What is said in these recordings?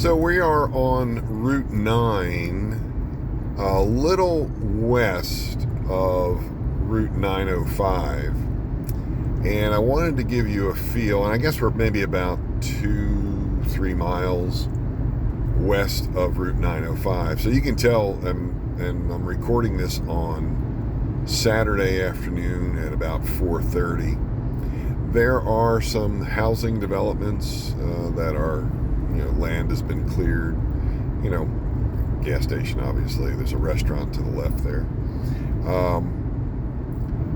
So we are on Route 9, a little west of Route 905. And I wanted to give you a feel, and I guess we're maybe about 2-3 miles west of Route 905. So you can tell, and I'm recording this on Saturday afternoon at about 4:30. There are some housing developments that are, land has been cleared. Gas station, obviously. There's a restaurant to the left there.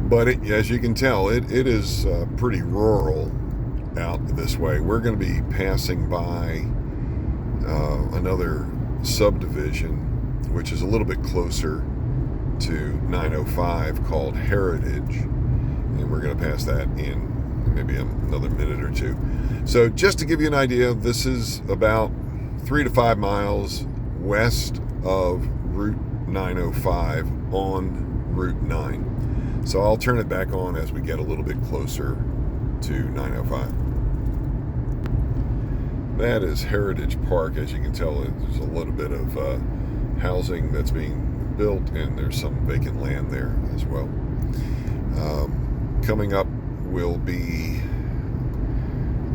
But as you can tell, it is pretty rural out this way. We're going to be passing by another subdivision, which is a little bit closer to 905, called Heritage. And we're going to pass that in maybe another minute or two. So just to give you an idea, this is about 3 to 5 miles west of Route 905 on Route 9. So I'll turn it back on as we get a little bit closer to 905. That is Heritage Park. As you can tell, there's a little bit of housing that's being built, and there's some vacant land there as well. Coming up will be,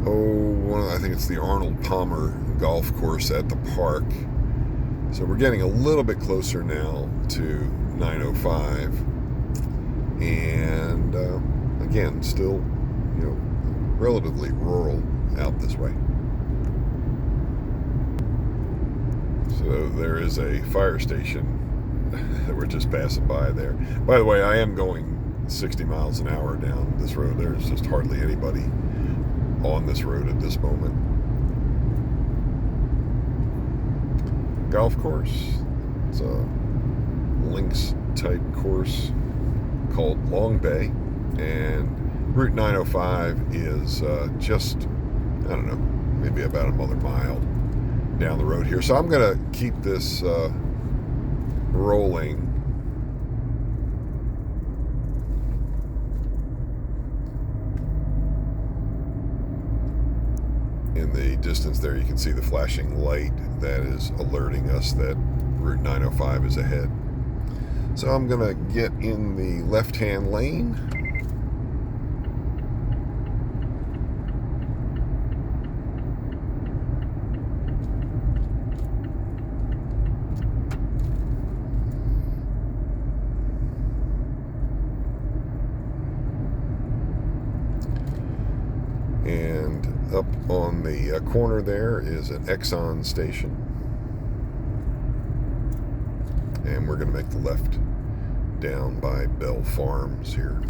I think it's the Arnold Palmer Golf Course at the park. So we're getting a little bit closer now to 905. And again, still, relatively rural out this way. So there is a fire station that we're just passing by there. By the way, I am going 60 miles an hour down this road. There's just hardly anybody on this road at this moment. Golf course. It's a links type course called Long Bay, and Route 905 is just, maybe about another mile down the road here. So I'm going to keep this rolling. In the distance there, you can see the flashing light that is alerting us that Route 905 is ahead. So I'm going to get in the left-hand lane. And up on the corner there is an Exxon station. And we're going to make the left down by Bell Farms here.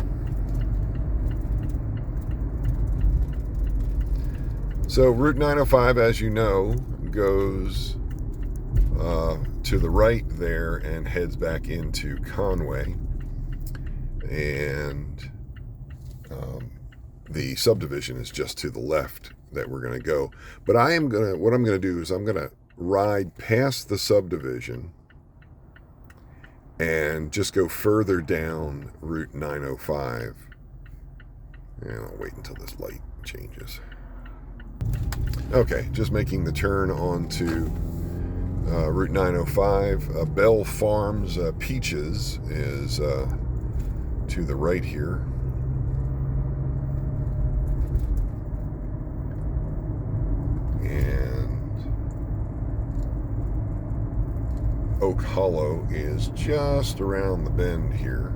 So Route 905, as you know, goes to the right there and heads back into Conway. And the subdivision is just to the left that we're going to go. But what I'm going to do is I'm going to ride past the subdivision and just go further down Route 905. And I'll wait until this light changes. Okay, just making the turn onto Route 905. Bell Farms Peaches is to the right here. Oak Hollow is just around the bend here.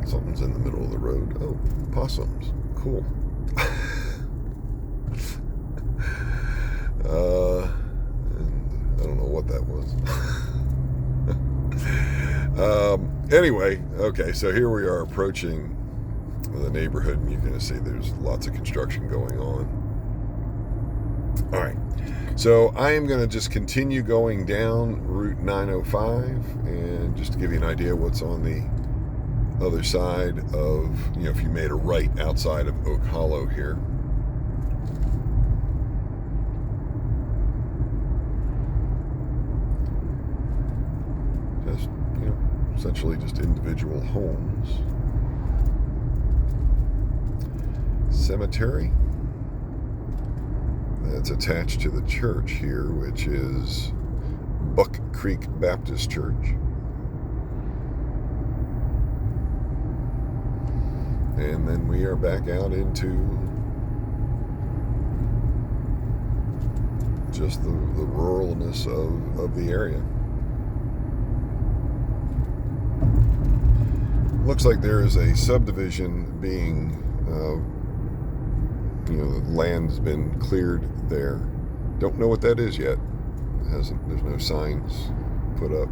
Something's in the middle of the road. Oh, possums. Cool. And I don't know what that was. Anyway, okay, so here we are approaching the neighborhood, and you're going to see there's lots of construction going on. All right, so I am going to just continue going down Route 905, and just to give you an idea what's on the other side of, if you made a right outside of Oak Hollow here. essentially just individual homes. Cemetery that's attached to the church here, which is Buck Creek Baptist Church. And then we are back out into just the ruralness of the area. Looks like there is a subdivision being, the land's been cleared there. Don't know what that is yet. There's no signs put up.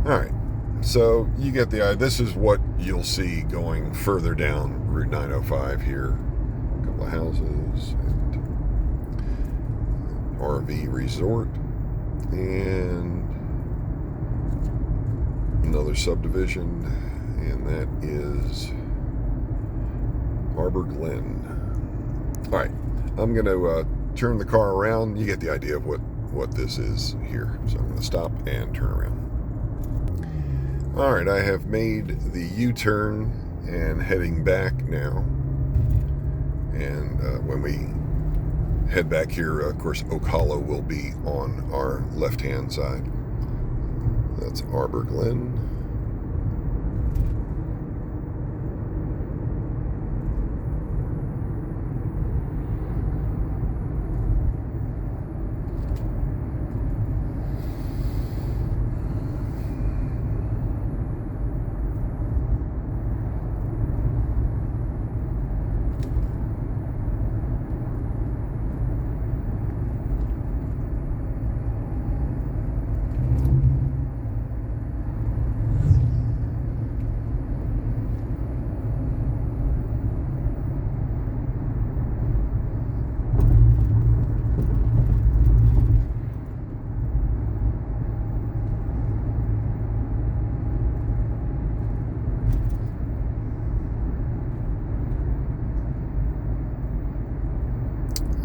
All right. So you get the idea. This is what you'll see going further down Route 905 here. A couple of houses and RV resort and another subdivision, and that is Harbor Glen. All right, I'm going to turn the car around. You get the idea of what this is here. So I'm going to stop and turn around. All right, I have made the U-turn and heading back now. And when we head back here, of course, Oak Hollow will be on our left-hand side. That's Arbor Glen.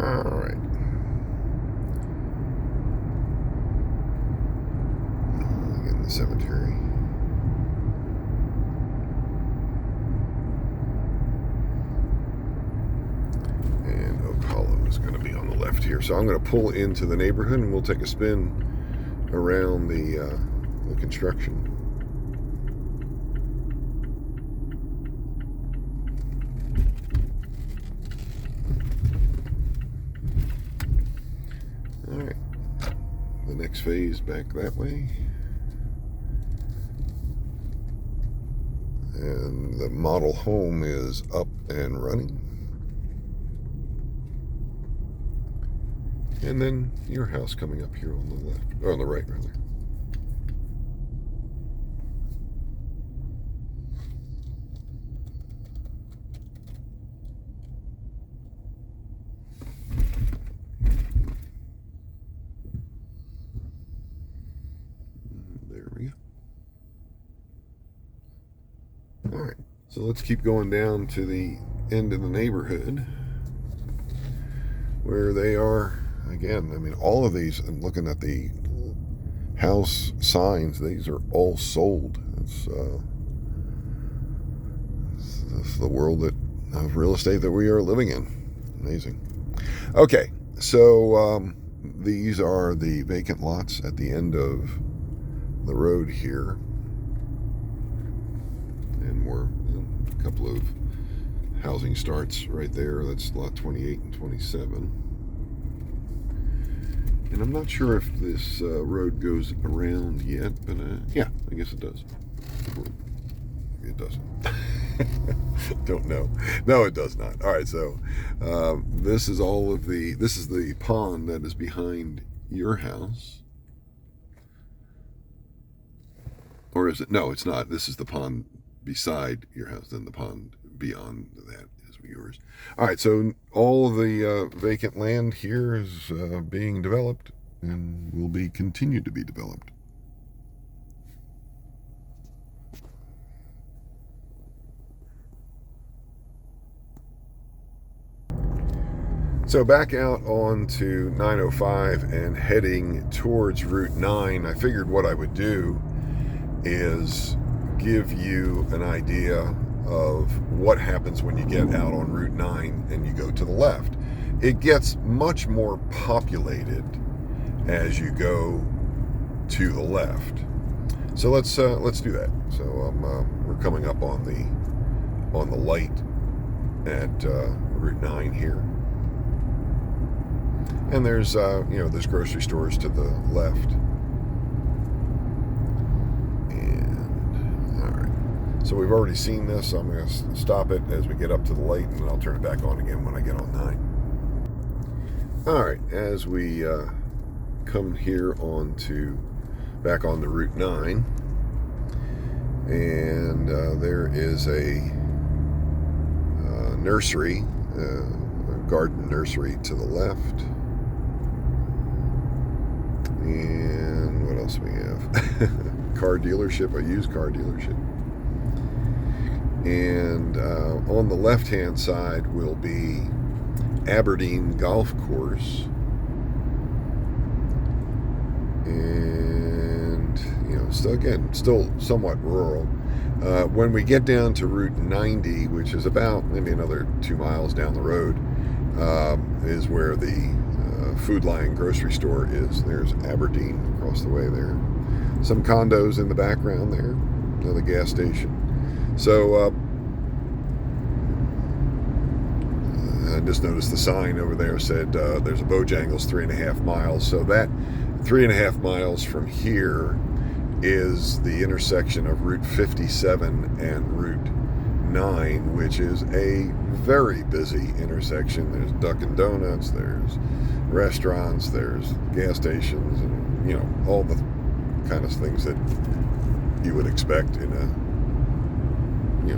All right. Again, the cemetery. And Oak Hollow is going to be on the left here. So I'm going to pull into the neighborhood and we'll take a spin around the construction. All right, the next phase back that way. And the model home is up and running. And then your house coming up here on the left, or on the right rather. There we go. All right, so let's keep going down to the end of the neighborhood where they are. Again, I mean, all of these, I'm looking at the house signs, these are all sold. It's the world of real estate that we are living in. Amazing. Okay, so these are the vacant lots at the end of the road here. And we're a couple of housing starts right there. That's lot 28 and 27. And I'm not sure if this road goes around yet, but yeah, I guess it does. It doesn't. Don't know. No, it does not. All right, so this is the pond that is behind your house. Or is it? No, it's not. This is the pond beside your house, then the pond beyond that is yours. All right, so all of the vacant land here is being developed and will be continued to be developed. So back out onto 905 and heading towards Route 9, I figured what I would do is give you an idea of what happens when you get out on Route 9 and you go to the left. It gets much more populated as you go to the left. So let's do that. So we're coming up on the light at Route 9 here, and there's there's grocery stores to the left. And all right, so we've already seen this. So I'm going to stop it as we get up to the light, and then I'll turn it back on again when I get on 9. All right, as we come here back onto Route 9, and there is a nursery, a garden nursery to the left. And what else we have? Car dealership, a used car dealership. And on the left-hand side will be Aberdeen Golf Course. And, still somewhat rural. When we get down to Route 90, which is about maybe another 2 miles down the road, is where the Food Lion grocery store is. There's Aberdeen across the way there. Some condos in the background there. Another gas station. So I just noticed the sign over there said there's a Bojangles 3.5 miles. So that 3.5 miles from here is the intersection of Route 57 and Route 9, which is a very busy intersection. There's Dunkin' Donuts, there's restaurants, there's gas stations, and all the kind of things that you would expect in a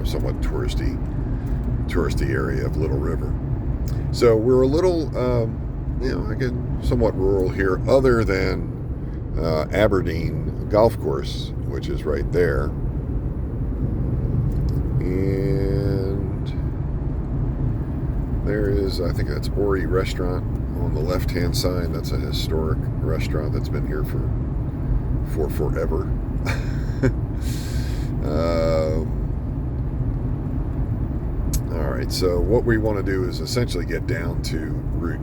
somewhat touristy area of Little River. So we're a little again somewhat rural here, other than Aberdeen Golf Course, which is right there. And there is, I think that's Ori Restaurant on the left-hand side. That's a historic restaurant that's been here for forever. All right, so what we want to do is essentially get down to Route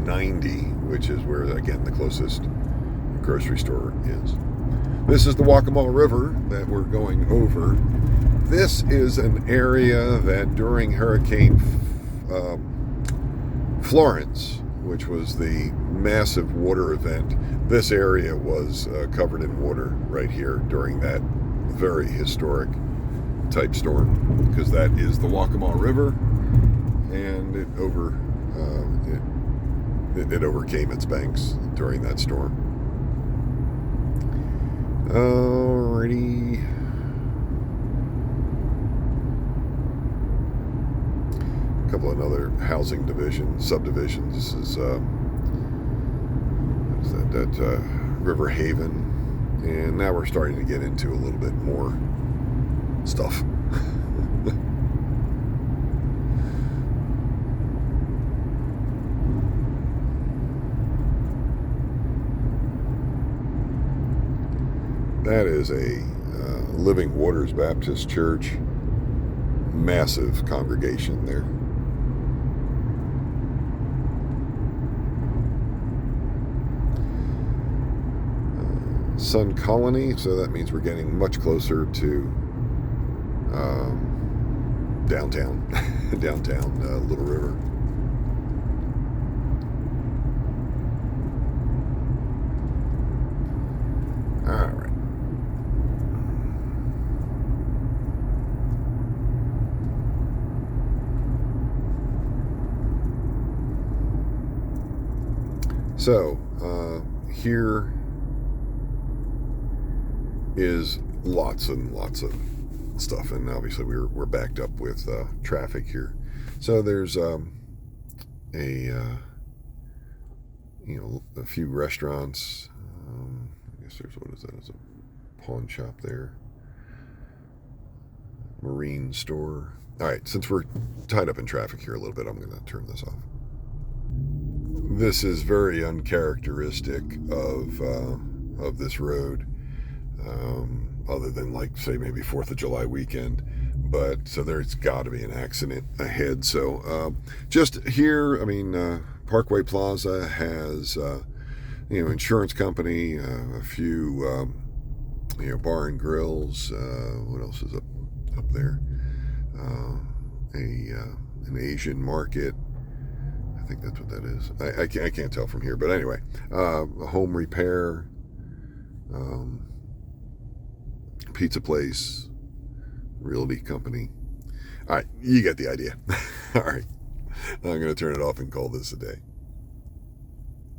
90, which is where, again, the closest grocery store is. This is the Waccamaw River that we're going over. This is an area that during Hurricane Florence, which was the massive water event, this area was covered in water right here during that very historic type storm, because that is the Waccamaw River, and it overcame its banks during that storm. Alrighty. A couple of other housing subdivisions. This is River Haven, and now we're starting to get into a little bit more stuff. That is a Living Waters Baptist Church. Massive congregation there. Sun Colony, so that means we're getting much closer to downtown Little River. All right. So here is lots and lots of stuff, and obviously we're backed up with traffic here. So there's a few restaurants. I guess there's, what is that? It's a pawn shop there. Marine store. All right, since we're tied up in traffic here a little bit, I'm going to turn this off. This is very uncharacteristic of this road. other than like say maybe 4th of July weekend. But so there's got to be an accident ahead. So just here, I mean, Parkway Plaza has insurance company, a few bar and grills. What else is up there? An Asian market. I think that's what that is. I can't tell from here, but anyway, a home repair, pizza place, realty company. All right, you get the idea. All right, I'm going to turn it off and call this a day.